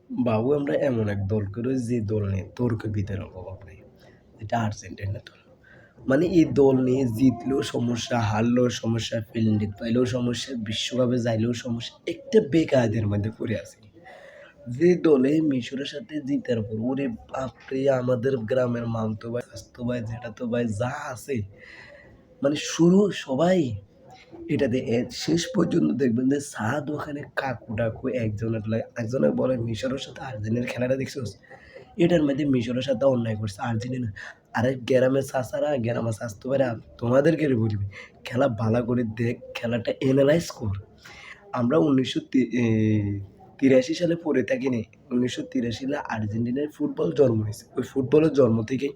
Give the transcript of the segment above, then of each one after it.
বাবু আমরা এমন এক দল করি যে দল নিয়ে তর্ক বিতর্ক অভাব নেই, এটা আর্জেন্টিনা দল। মানে এই দল নিয়ে জিতলেও সমস্যা, হারলেও সমস্যা, ফিল্ডিং পাইলেও সমস্যা, বিশ্বকাপে যাইলেও সমস্যা, একটা বেকায়দার মধ্যে পড়ে আছি। যে দলে মিশরের সাথে জিতার পর ওরে বাপরে, আমাদের গ্রামের মামতো ভাই, স্বাস্থ্য ভাই, জ্যাঠাতো ভাই যা আছে, মানে শুরু সবাই এটাতে শেষ পর্যন্ত দেখবেন যে সাদ ওখানে কাকু টাকু একজনের বলে মিশরের সাথে আর্জেন্টিনার খেলাটা দেখছোস, এটার মধ্যে মিশরের সাথে অন্যায় করছে আর্জেন্টিনা। আরে গ্রামের চাচারা, গ্রামের স্বাস্থ্য ভাইরা তোমাদেরকে বলবি, খেলা ভালো করে দেখ, খেলাটা এনালাইজ কর। আমরা 1983 সালে পড়ে থাকিনি, 1983 সালে আর্জেন্টিনার ফুটবল জন্ম হয়েছে, ওই ফুটবলের জন্ম থেকেই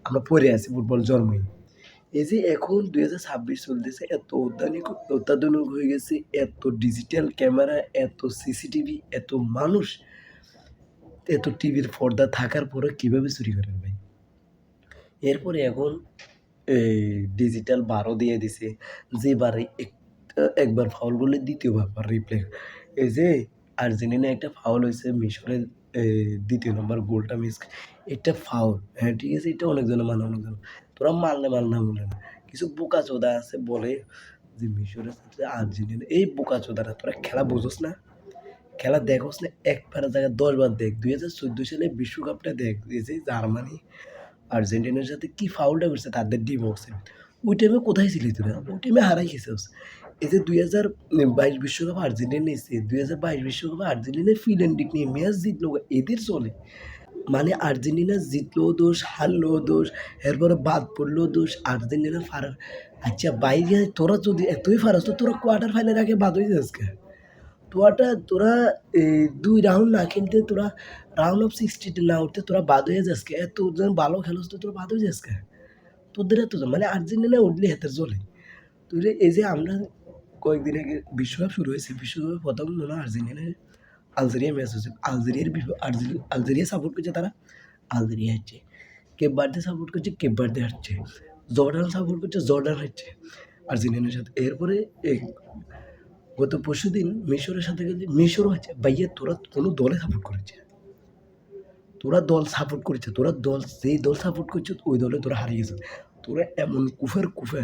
আমরা পড়ে আছি, ফুটবল জন্মই। এই যে এখন 2026 চলতেছে, এত অত্যাধুনিক হয়ে গেছে, এত ডিজিটাল ক্যামেরা, এত সিসিটিভি, এত মানুষ, এত টিভির পর্দা থাকার পরে কীভাবে চুরি করেন ভাই? এরপরে এখন এই ডিজিটাল বারও দিয়ে দিছে, যে বারে একবার ফাউল করলে দ্বিতীয়বার রিপ্লে। এই যে আর্জেন্টিনা একটা ফাউল হয়েছে মিশরের, দ্বিতীয় নম্বর গোলটা মিস, এটা ফাউল, হ্যাঁ ঠিক আছে, এটা অনেকজনে মানে, অনেকজন তোরা মানলে মাল না বলে না। কিছু বোকাচোদা আছে বলে যে মিশরের সাথে আর্জেন্টিনা, এই বোকাচোদারা তোরা খেলা বোঝোস না, খেলা দেখোস না, একবারের জায়গায় 10 বার দেখ। 2014 সালে বিশ্বকাপটা দেখ, এই যে জার্মানি আর্জেন্টিনার সাথে কি ফাউলটা করছে তাদের ডিভোর্সে, ওই টাইমে কোথায় ছিলি তোরা? ওই টাইমে হারাই গেছিস। এই যে 2022 বিশ্বকাপ আর্জেন্টিনা নিচ্ছে, 2022 বিশ্বকাপে আর্জেন্টিনা ফিনল্যান্ড নিয়ে ম্যাচ জিতলো, এদের চলে। মানে আর্জেন্টিনা জিতলেও দোষ, হারলেও দোষ, এরপরে বাদ পড়লেও দোষ, আর্জেন্টিনা ফারার। আচ্ছা বাইরে তোরা যদি এতই ফারাস তো তোরা কোয়ার্টার ফাইনাল আগে বাদ হয়ে যাস কে? তোরা এই 2 রাউন্ড না খেলতে, তোরা রাউন্ড অফ 16 না উঠতে তোরা বাদ হয়ে যাস কে? এতজন ভালো খেলোস তো তোরা বাদ হয়ে যাস কে? তোদের এতজন মানে আর্জেন্টিনা উঠলে হাতের জ্বলে। তুই এই যে আমরা কয়েকদিন আগে বিশ্বকাপ শুরু হয়েছে, বিশ্বকাপে প্রথম মনে হয় আর্জেন্টিনার আলজেরিয়া ম্যাচ হয়েছে। আলজেরিয়া সাপোর্ট করছে তারা, আলজেরিয়া হারছে। কেপ ভার্দে সাপোর্ট করছে, কেপ ভার্দে হারছে। জর্ডান সাপোর্ট করছে, জর্ডান হারছে আর্জেন্টিনার সাথে। এরপরে এই গত পরশুদিন মিশরের সাথে খেলছে, মিশরও হচ্ছে। ভাইয়া তোরা কোনো দলে সাপোর্ট করেছে? তোরা দল সাপোর্ট করেছে, তোরা দল যেই দল সাপোর্ট করছে ওই দলে তোরা হারিয়ে গেছে। তোরা এমন কুফে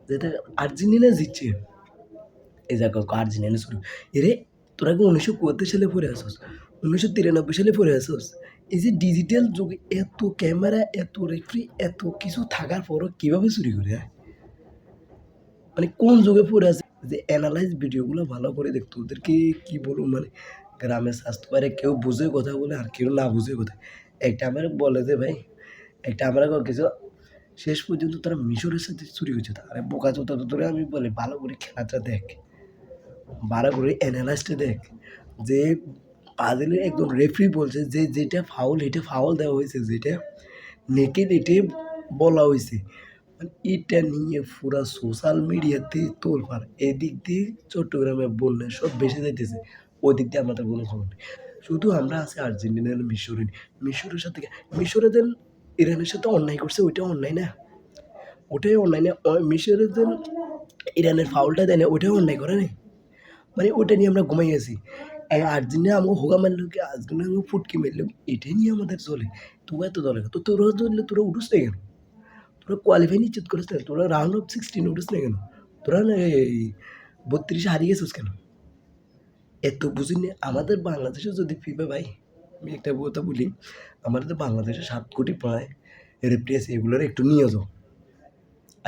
যেটা আর্জেন্টিনা জিতছে, এই জায়গা আর্জেন্টিনা শুরু। এরে তোরা কি 1974 সালে পড়ে আসোস, 1993 সালে পড়ে আসোস? এই যে ডিজিটাল যুগে এত ক্যামেরা, এত রেফারি, এত কিছু থাকার পরও কীভাবে চুরি করে, হ্যাঁ? মানে কোন যুগে পড়ে আছে যে অ্যানালাইজ ভিডিওগুলো ভালো করে দেখতো? ওদেরকে কি বলবো, মানে গ্রামের স্বাস্থ্য বাইরে কেউ বুঝে কথা বলে আর কেউ না বুঝে কথা। একটা আমার বলে যে ভাই, একটা আমরা কিছু শেষ পর্যন্ত তারা মিশরের সাথে চুরি হয়েছে। আরে বোকাচোদা তোরে আমি বলি ভালো করে খেলাটা দেখ, ভালো করে অ্যানালাইজটা দেখ। যে ব্রাজিলের একজন রেফারি বলছে যে যেটা ফাউল এটা ফাউল দেওয়া হয়েছে, যেটা নেকেড এটাই বলা হয়েছে। মানে এটা নিয়ে পুরা সোশ্যাল মিডিয়াতে তোলপাড়। এদিক দিয়ে চট্টগ্রামে বন্যা সব ভেসে যাইতেছে, ওদিক দিয়ে আমাদের কোনো খবর নেই। শুধু আমরা আছি আর্জেন্টিনার মিশরে, মিশরের সাথে মিশরে যেন ইরানের সাথে অন্যায় করছে, ওইটা অন্যায় না? ওটাই অন্যায় না? মিশরে যেন ইরানের ফাউলটা দেয় না, ওইটাও অন্যায় করে নাই? মানে ওটা নিয়ে আমরা ঘুমাই আছি। আর্জেন্টিনা আমাকে হোগা মারলো কি, আর্জেন্টিনা আমাকে ফুটকি মারলো, এটাই নিয়ে আমাদের চলে। তোরা এত দলে তো তোরা ধরলে তোরা উঠোস না কেন? তোরা কোয়ালিফাই নিশ্চিত করিস না, তোরা রাউন্ড অফ 16 উঠিস না কেন? তোরা না এই 32 হারিয়ে গেছিস কেন? এত বুঝি না। আমাদের বাংলাদেশে যদি ফিফা ভাই, আমি একটা কথা বলি, আমাদের বাংলাদেশে 7 কোটি প্রায় রেফারি আছে, এগুলোর একটু নিয়ে যাও।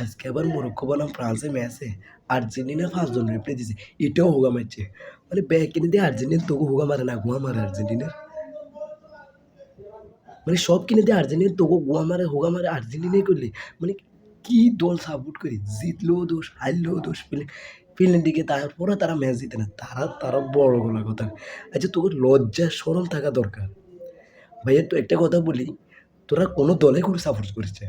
আজকে আবার মরক্কো বনাম ফ্রান্সের ম্যাচে আর্জেন্টিনা 5 জন রেফারি দিছে, এটাও হোগা মারছে। মানে ব্যাক কিনে দিয়ে আর্জেন্টিনা তোকে হোগা মারে না, গোয়া মারে আর্জেন্টিনার। মানে সব কিনে দিয়ে আর্জেন্টিনা তোকে গোয়া মারে, হোগা মারে আর্জেন্টিনাই করলে। মানে কি দল সাপোর্ট করি, জিতলেও দোষ, হারলেও দোষ, ফিল্ডের দিকে তারপরে তারা ম্যাচ জিতে না, তারা বড় গলা কথা। আচ্ছা তোকে লজ্জা শরম থাকা দরকার। ভাইয়া তো একটা কথা বলি, তোরা কোনো দলে করে সাপোর্ট করেছে?